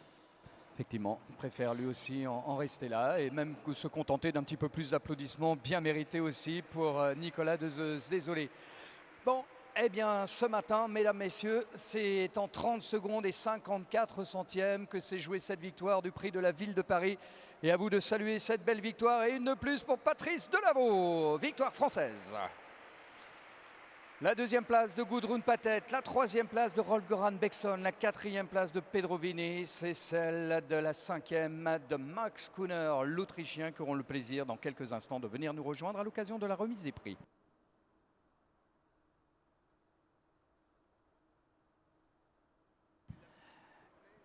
Effectivement, il préfère lui aussi en rester là et même se contenter d'un petit peu plus d'applaudissements, bien mérité aussi pour Nicolas De Zeus. Désolé. Bon, eh bien ce matin, mesdames, messieurs, c'est en 30 secondes et 54 centièmes que s'est jouée cette victoire du prix de la ville de Paris. Et à vous de saluer cette belle victoire et une de plus pour Patrice Delaveau. Victoire française. La deuxième place de Gudrun Pathet, la troisième place de Rolf-Göran Bengtsson, la quatrième place de Pedro Vini, c'est celle de la cinquième de Max Kuhner, l'Autrichien, qui auront le plaisir dans quelques instants de venir nous rejoindre à l'occasion de la remise des prix.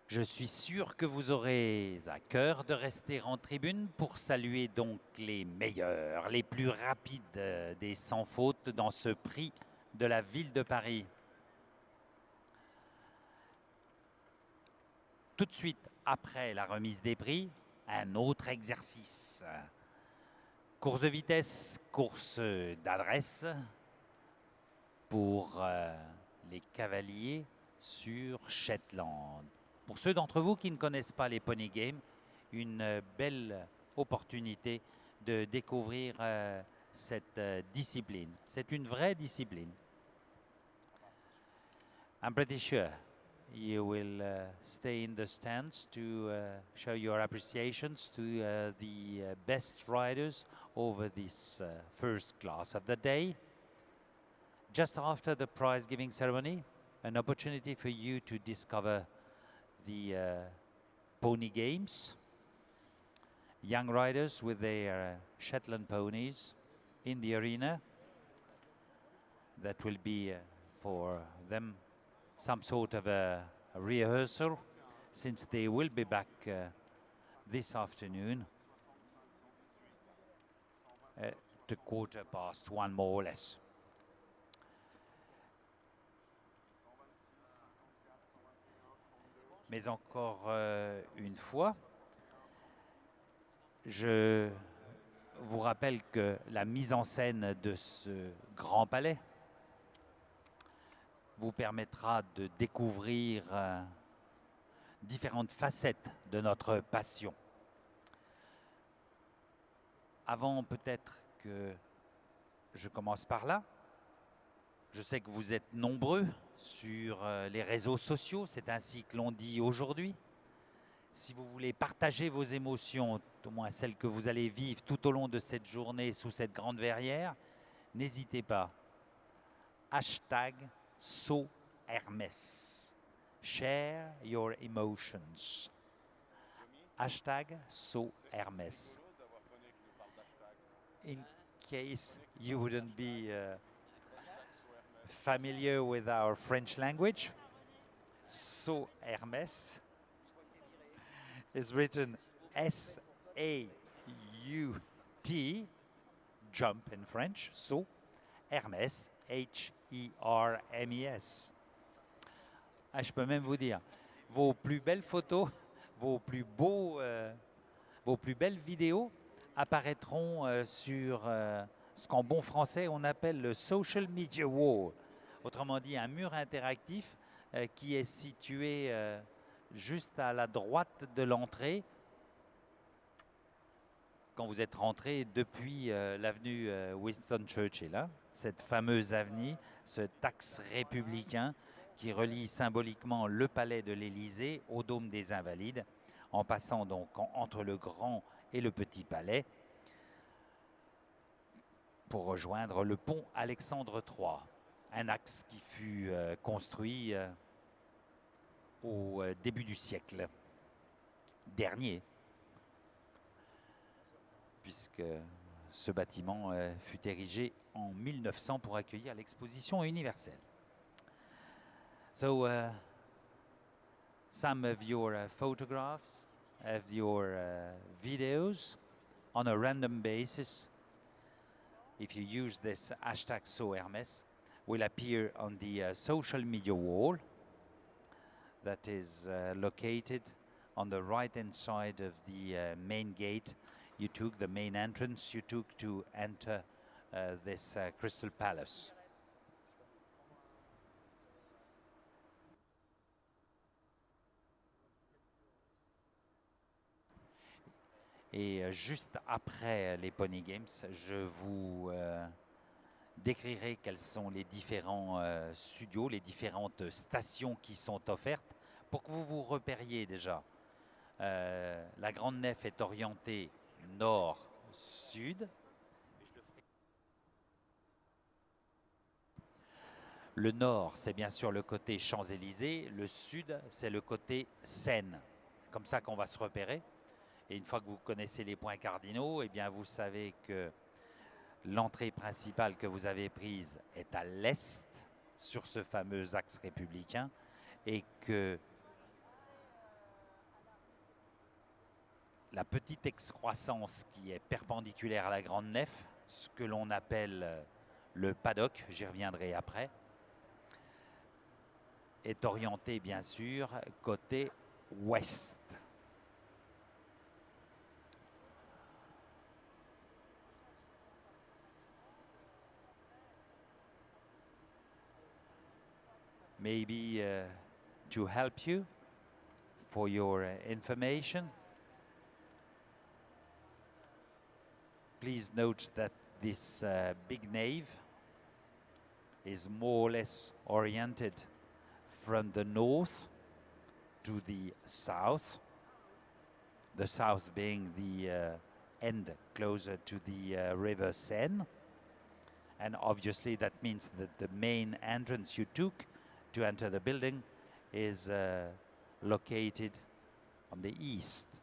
Je suis sûr que vous aurez à cœur de rester en tribune pour saluer donc les meilleurs, les plus rapides des sans faute dans ce prix de la ville de Paris. Tout de suite après la remise des prix, un autre exercice. Course de vitesse, course d'adresse pour les cavaliers sur Shetland. Pour ceux d'entre vous qui ne connaissent pas les Pony Games, une belle opportunité de découvrir cette discipline. C'est une vraie discipline. I'm pretty sure you will stay in the stands to show your appreciations to the best riders over this first class of the day. Just after the prize giving ceremony, an opportunity for you to discover the pony games. Young riders with their Shetland ponies in the arena. That will be for them some sort of a rehearsal, since they will be back this afternoon at 1:15, more or less. Mais encore une fois, je vous rappelle que la mise en scène de ce Grand Palais vous permettra de découvrir différentes facettes de notre passion. Avant peut-être que je commence par là, je sais que vous êtes nombreux sur les réseaux sociaux, c'est ainsi que l'on dit aujourd'hui. Si vous voulez partager vos émotions, au moins celles que vous allez vivre tout au long de cette journée sous cette grande verrière, n'hésitez pas. Hashtag Saut Hermès. Share your emotions. Hashtag Saut Hermès. In case you wouldn't be familiar with our French language, Saut Hermès is written S-A-U-T, jump in French, Saut Hermès, H-E-R-M-E-S. Ah, je peux même vous dire, vos plus belles photos, vos plus belles vidéos apparaîtront sur ce qu'en bon français on appelle le social media wall, autrement dit un mur interactif qui est situé juste à la droite de l'entrée quand vous êtes rentré depuis l'avenue Winston Churchill, hein, cette fameuse avenue, cet axe républicain qui relie symboliquement le palais de l'Élysée au dôme des Invalides, en passant donc entre le grand et le petit palais pour rejoindre le pont Alexandre III, un axe qui fut construit au début du siècle dernier, puisque ce bâtiment fut érigé en 1900 pour accueillir l'exposition universelle. So, some of your photographs, of your videos, on a random basis, if you use this hashtag SautHermès, will appear on the social media wall that is located on the right-hand side of the main gate you took, the main entrance you took to enter this Crystal Palace. Et juste après les Pony Games, je vous décrirai quels sont les différents studios, les différentes stations qui sont offertes pour que vous vous repériez déjà. La grande nef est orientée nord-sud. Le nord, c'est bien sûr le côté Champs-Élysées. Le sud, c'est le côté Seine. C'est comme ça qu'on va se repérer. Et une fois que vous connaissez les points cardinaux, eh bien vous savez que l'entrée principale que vous avez prise est à l'est, sur ce fameux axe républicain, et que la petite excroissance qui est perpendiculaire à la grande nef, ce que l'on appelle le paddock, j'y reviendrai après, est orientée bien sûr côté ouest. Maybe to help you for your information, please note that this big nave is more or less oriented from the north to the south being the end closer to the river Seine. And obviously that means that the main entrance you took to enter the building is located on the east.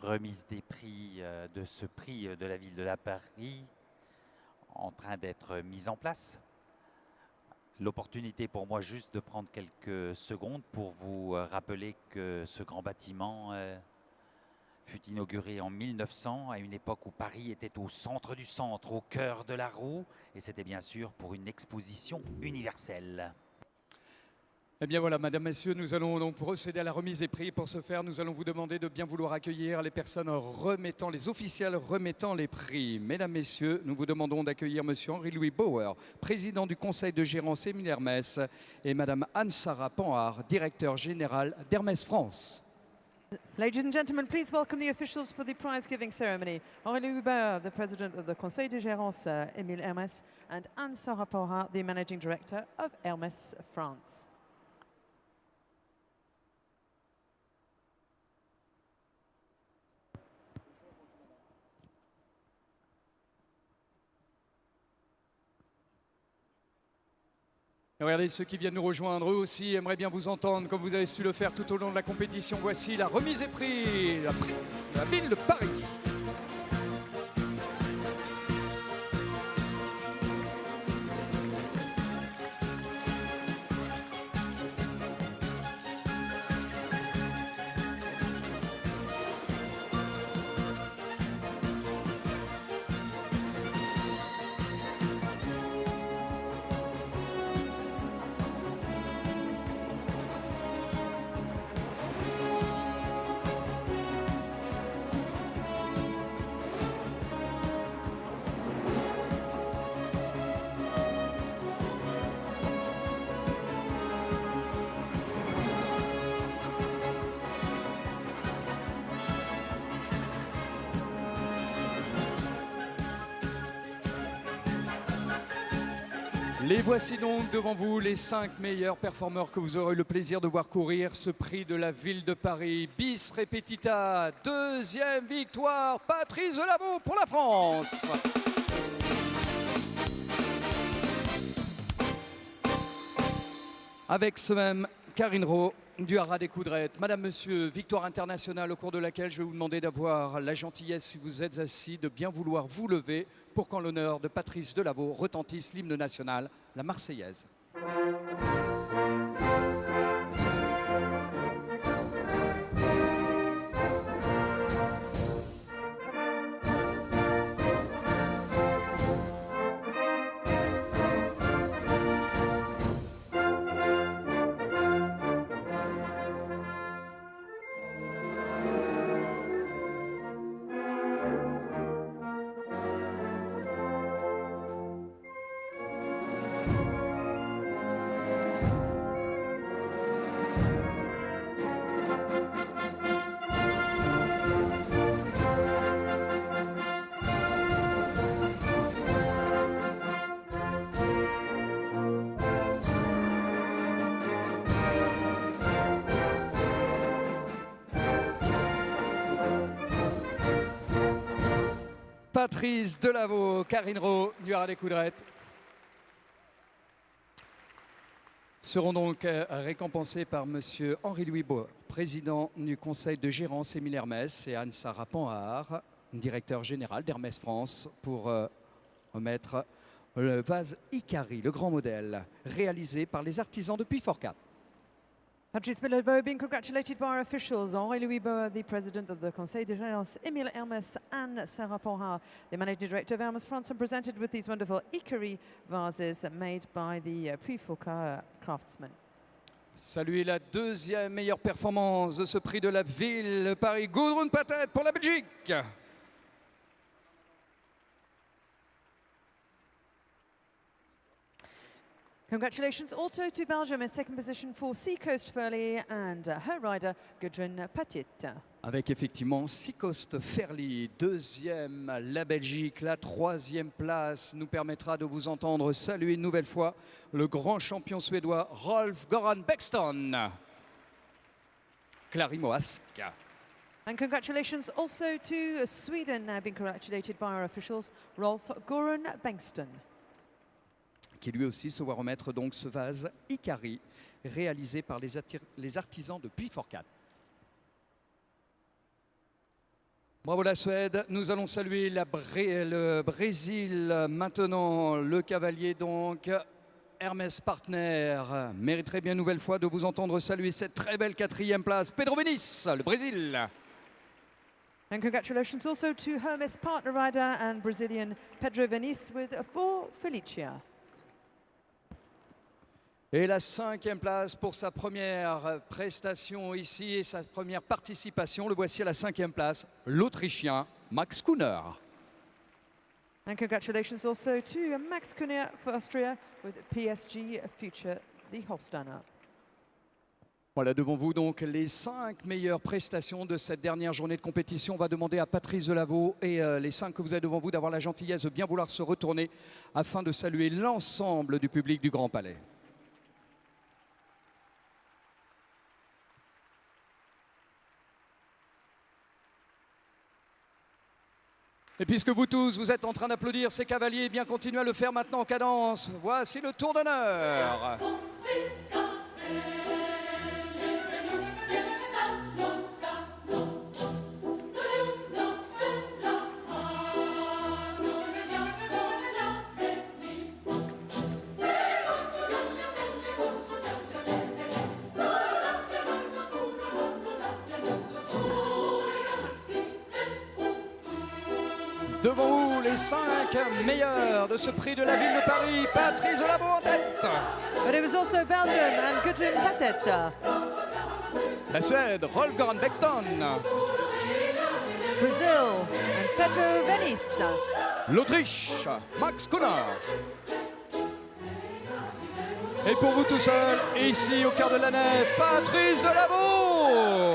remise des prix de ce prix de la ville de la Paris en train d'être mise en place. L'opportunité pour moi juste de prendre quelques secondes pour vous rappeler que ce grand bâtiment fut inauguré en 1900, à une époque où Paris était au centre du centre, au cœur de la roue, et c'était bien sûr pour une exposition universelle. Eh bien voilà, mesdames, messieurs, nous allons donc procéder à la remise des prix. Pour ce faire, nous allons vous demander de bien vouloir accueillir les personnes remettant, les officiels remettant les prix. Mesdames, messieurs, nous vous demandons d'accueillir monsieur Henri-Louis Bauer, président du conseil de gérance Émile Hermès, et madame Anne-Sara Panhard, directeur général d'Hermès France. Ladies and gentlemen, please welcome the officials for the prize-giving ceremony. Henri-Louis Bauer, the president of the Conseil de Gérance Émile Hermès, and Anne-Sara Panhard, the managing director of Hermès France. Et regardez, ceux qui viennent nous rejoindre, eux aussi aimeraient bien vous entendre comme vous avez su le faire tout au long de la compétition. Voici la remise des prix, la ville de Paris. Les voici donc devant vous, les 5 meilleurs performeurs que vous aurez eu le plaisir de voir courir ce prix de la ville de Paris. Bis repetita, deuxième victoire, Patrice Delaveau pour la France. Avec ce même Karine Rowe du Haras des Coudrettes. Madame, monsieur, victoire internationale au cours de laquelle je vais vous demander d'avoir la gentillesse, si vous êtes assis, de bien vouloir vous lever pour qu'en l'honneur de Patrice Delaveau retentisse l'hymne national, la Marseillaise. Patrice Delaveau, Karine Rowe du Haras des Coudrettes seront donc récompensés par monsieur Henri-Louis Bauer, président du conseil de gérance Émile Hermès, et Anne-Sara Panhard, directeur général d'Hermès France, pour remettre le vase Icari, le grand modèle, réalisé par les artisans de Puyfort-4. Patrice Delaveau being congratulated by our officials, Henri-Louis Bauer, the president of the Conseil de Gérance Émile Hermès, and Sarah Panhard, the managing director of Hermès France, and presented with these wonderful Icari vases made by the Puyfort craftsmen. Saluez la deuxième meilleure performance de ce prix de la ville de Paris, Gudrun Pathet pour la Belgique. Congratulations also to Belgium in second position for Seacoast Furley and her rider Gudrun Pathet. Avec effectivement Seacoast Furley, deuxième la Belgique, la troisième place nous permettra de vous entendre saluer une nouvelle fois le grand champion suédois Rolf-Göran Bäckström. Clary Moask. And congratulations also to Sweden, now being congratulated by our officials, Rolf-Göran Bäckström, qui lui aussi se voit remettre donc ce vase Icari réalisé par les artisans de Puyfort-4. Bravo la Suède. Nous allons saluer le Brésil maintenant. Le cavalier donc, Hermès Partner, mériterait bien une nouvelle fois de vous entendre saluer cette très belle 4e place. Pedro Vinícius, le Brésil. And congratulations also to Hermes partner rider and Brazilian Pedro Vinícius for Felicia. Et la 5e place pour sa première prestation ici et sa première participation. Le voici à la 5e place, l'Autrichien Max Kuhner. And congratulations also to Max Kuhner for Austria with PSG Future, the Holsteiner. Voilà devant vous donc les 5 meilleures prestations de cette dernière journée de compétition. On va demander à Patrice Delaveau et les 5 que vous avez devant vous d'avoir la gentillesse de bien vouloir se retourner afin de saluer l'ensemble du public du Grand Palais. Et puisque vous tous, vous êtes en train d'applaudir ces cavaliers, eh bien continuez à le faire maintenant en cadence. Voici le tour d'honneur. Devant vous, les 5 meilleurs de ce prix de la ville de Paris. Patrice Delaveau en tête. But it was also Belgium and Gudrun Patet. La Suède, Rolf-Göran Bäckström. Brazil and Pedro Vinícius. L'Autriche, Max Kuhner. Et pour vous tout seul, ici au cœur de la nef, Patrice Delaveau.